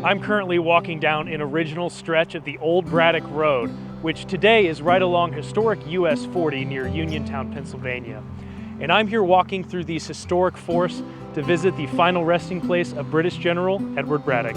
I'm currently walking down an original stretch of the old Braddock Road, which today is right along historic US 40 near Uniontown, Pennsylvania. And I'm here walking through these historic forests to visit the final resting place of British General Edward Braddock.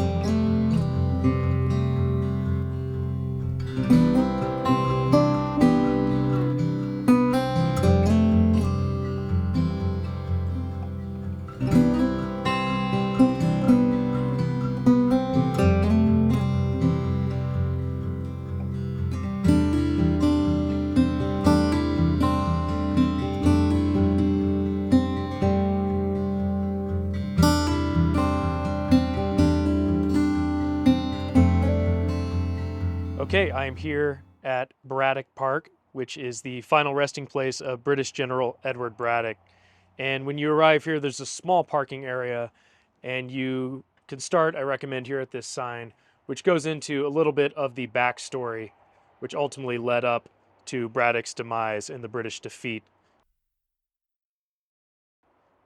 Okay, I am here at Braddock Park, which is the final resting place of British General Edward Braddock. And when you arrive here, there's a small parking area, and you can start, I recommend, here at this sign, which goes into a little bit of the backstory, which ultimately led up to Braddock's demise and the British defeat.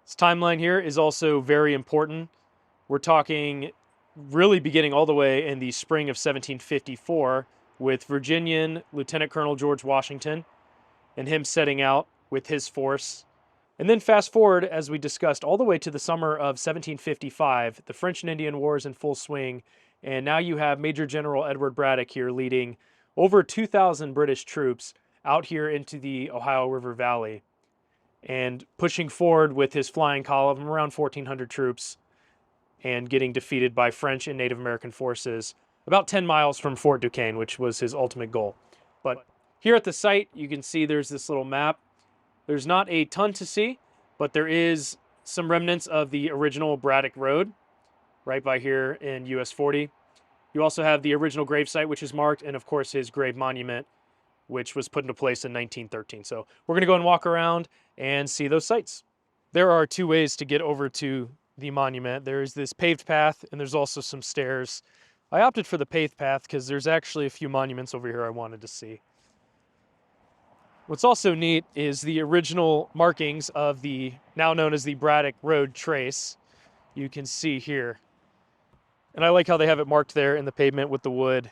This timeline here is also very important. We're talking really beginning all the way in the spring of 1754 with Virginian Lieutenant Colonel George Washington and him setting out with his force. And then fast forward, as we discussed, all the way to the summer of 1755, the French and Indian War is in full swing, and now you have Major General Edward Braddock here leading over 2,000 British troops out here into the Ohio River Valley and pushing forward with his flying column of around 1,400 troops and getting defeated by French and Native American forces about 10 miles from Fort Duquesne, which was his ultimate goal. But here at the site, you can see there's this little map. There's not a ton to see, but there is some remnants of the original Braddock Road right by here in US 40. You also have the original gravesite, which is marked, and of course his grave monument, which was put into place in 1913. So we're gonna go and walk around and see those sites. There are two ways to get over to the monument. There's this paved path, and there's also some stairs. I opted for the paved path because there's actually a few monuments over here I wanted to see. What's also neat is the original markings of the now known as the Braddock Road trace. You can see here. And I like how they have it marked there in the pavement with the wood.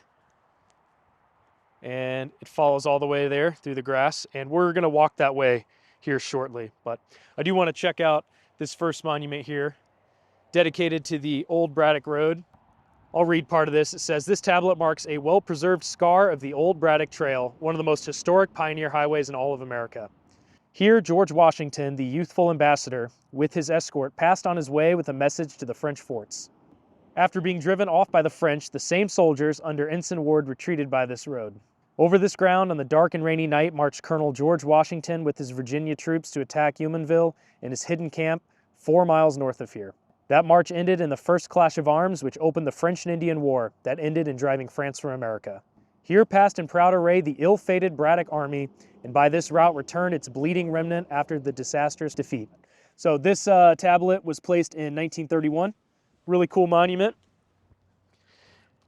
And it follows all the way there through the grass. And we're going to walk that way here shortly. But I do want to check out this first monument here, dedicated to the old Braddock Road. I'll read part of this. It says, "This tablet marks a well-preserved scar of the old Braddock Trail, one of the most historic pioneer highways in all of America. Here, George Washington, the youthful ambassador, with his escort, passed on his way with a message to the French forts. After being driven off by the French, the same soldiers under Ensign Ward retreated by this road. Over this ground on the dark and rainy night marched Colonel George Washington with his Virginia troops to attack Humanville in his hidden camp 4 miles north of here. That march ended in the first clash of arms, which opened the French and Indian War that ended in driving France from America. Here passed in proud array the ill-fated Braddock army, and by this route returned its bleeding remnant after the disastrous defeat." So this tablet was placed in 1931. Really cool monument.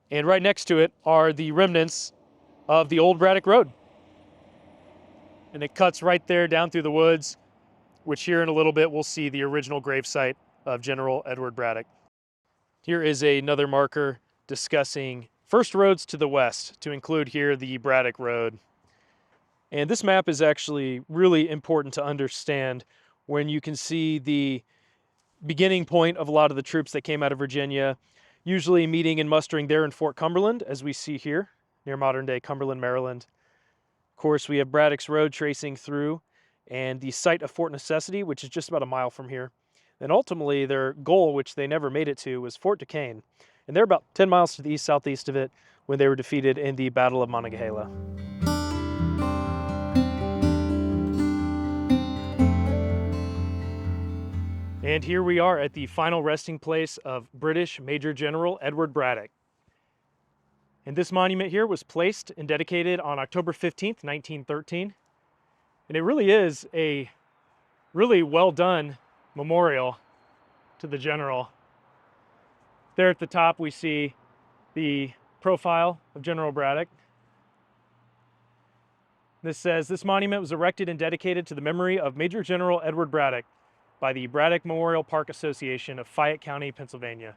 And right next to it are the remnants of the old Braddock Road. And it cuts right there down through the woods, which here in a little bit we'll see the original gravesite of General Edward Braddock. Here is another marker discussing first roads to the west, to include here the Braddock Road. And this map is actually really important to understand when you can see the beginning point of a lot of the troops that came out of Virginia, usually meeting and mustering there in Fort Cumberland, as we see here, near modern-day Cumberland, Maryland. Of course, we have Braddock's Road tracing through, and the site of Fort Necessity, which is just about a mile from here. And ultimately, their goal, which they never made it to, was Fort Duquesne. And they're about 10 miles to the east-southeast of it when they were defeated in the Battle of Monongahela. And here we are at the final resting place of British Major General Edward Braddock. And this monument here was placed and dedicated on October 15th, 1913. And it really is a really well done memorial to the general. There at the top we see the profile of General Braddock. This says, "This monument was erected and dedicated to the memory of Major General Edward Braddock by the Braddock Memorial Park Association of Fayette County, Pennsylvania."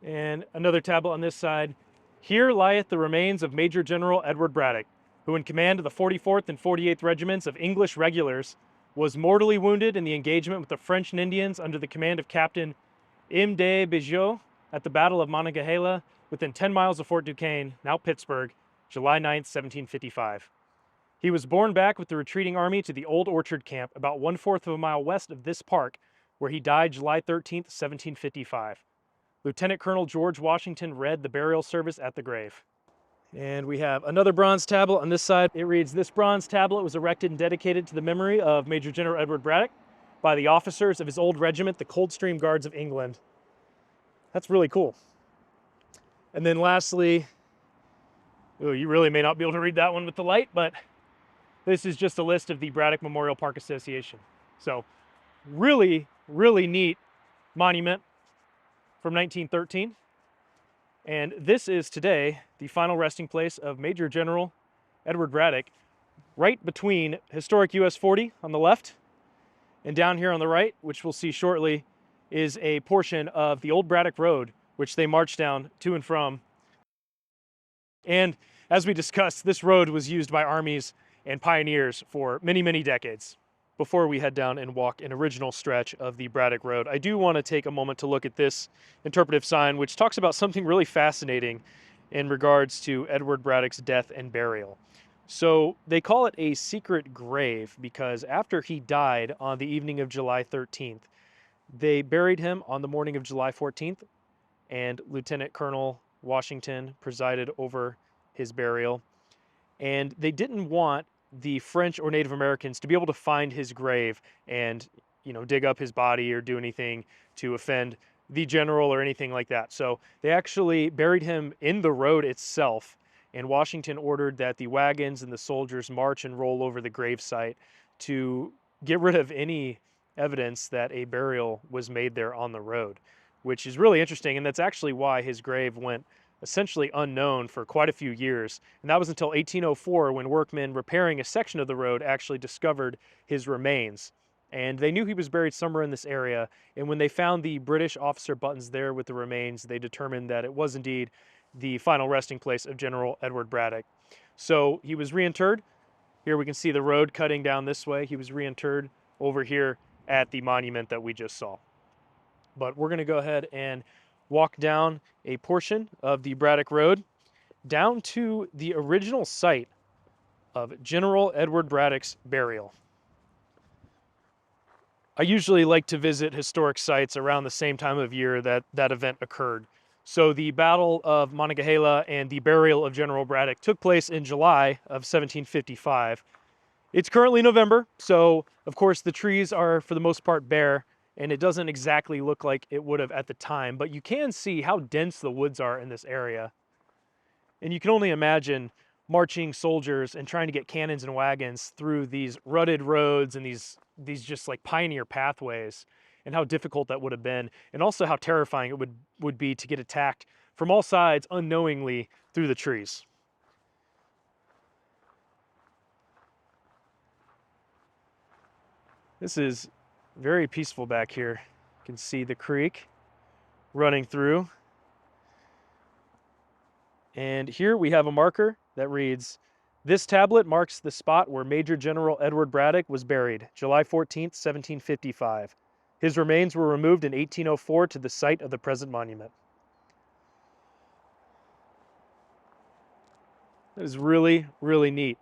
And another tablet on this side. Here lieth the remains of Major General Edward Braddock, who in command of the 44th and 48th Regiments of English Regulars was mortally wounded in the engagement with the French and Indians under the command of Captain M. de Bijou at the Battle of Monongahela within 10 miles of Fort Duquesne, now Pittsburgh, July 9, 1755. He was borne back with the retreating army to the Old Orchard Camp about 1/4 of a mile west of this park, where he died July 13, 1755. Lieutenant Colonel George Washington read the burial service at the grave. And we have another bronze tablet on this side. It reads, "This bronze tablet was erected and dedicated to the memory of Major General Edward Braddock by the officers of his old regiment, the Coldstream Guards of England." That's really cool. And then lastly, you really may not be able to read that one with the light, but this is just a list of the Braddock Memorial Park Association. So really, really neat monument from 1913. And this is today the final resting place of Major General Edward Braddock, right between historic US 40 on the left and down here on the right, which we'll see shortly, is a portion of the old Braddock Road, which they marched down to and from. And as we discussed, this road was used by armies and pioneers for many, many decades. Before we head down and walk an original stretch of the Braddock Road, I do want to take a moment to look at this interpretive sign, which talks about something really fascinating in regards to Edward Braddock's death and burial. So they call it a secret grave because after he died on the evening of July 13th, they buried him on the morning of July 14th, and Lieutenant Colonel Washington presided over his burial. And they didn't want the French or Native Americans to be able to find his grave and, dig up his body or do anything to offend the general or anything like that. So they actually buried him in the road itself, and Washington ordered that the wagons and the soldiers march and roll over the gravesite to get rid of any evidence that a burial was made there on the road, which is really interesting. And that's actually why his grave went essentially unknown for quite a few years. And that was until 1804 when workmen repairing a section of the road actually discovered his remains. And they knew he was buried somewhere in this area. And when they found the British officer buttons there with the remains, they determined that it was indeed the final resting place of General Edward Braddock. So he was reinterred. Here we can see the road cutting down this way. He was reinterred over here at the monument that we just saw. But we're going to go ahead and walk down a portion of the Braddock Road down to the original site of General Edward Braddock's burial. I usually like to visit historic sites around the same time of year that that event occurred. So the Battle of Monongahela and the burial of General Braddock took place in July of 1755. It's currently November, so of course the trees are for the most part bare, and it doesn't exactly look like it would have at the time, but you can see how dense the woods are in this area. And you can only imagine marching soldiers and trying to get cannons and wagons through these rutted roads and these just like pioneer pathways, and how difficult that would have been, and also how terrifying it would be to get attacked from all sides unknowingly through the trees. This is very peaceful back here. You can see the creek running through. And here we have a marker that reads, "This tablet marks the spot where Major General Edward Braddock was buried, July 14th, 1755. His remains were removed in 1804 to the site of the present monument." That is really, really neat.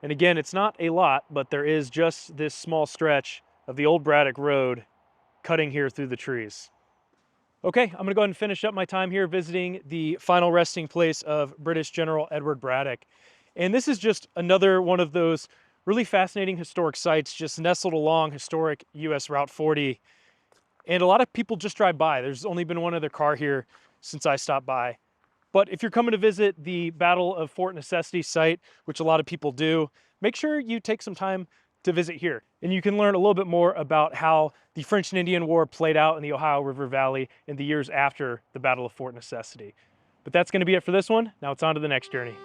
And again, it's not a lot, but there is just this small stretch of the old Braddock Road cutting here through the trees. Okay, I'm gonna go ahead and finish up my time here visiting the final resting place of British General Edward Braddock. And this is just another one of those really fascinating historic sites just nestled along historic US Route 40. And a lot of people just drive by. There's only been one other car here since I stopped by. But if you're coming to visit the Battle of Fort Necessity site, which a lot of people do, make sure you take some time to visit here. And you can learn a little bit more about how the French and Indian War played out in the Ohio River Valley in the years after the Battle of Fort Necessity. But that's going to be it for this one. Now it's on to the next journey.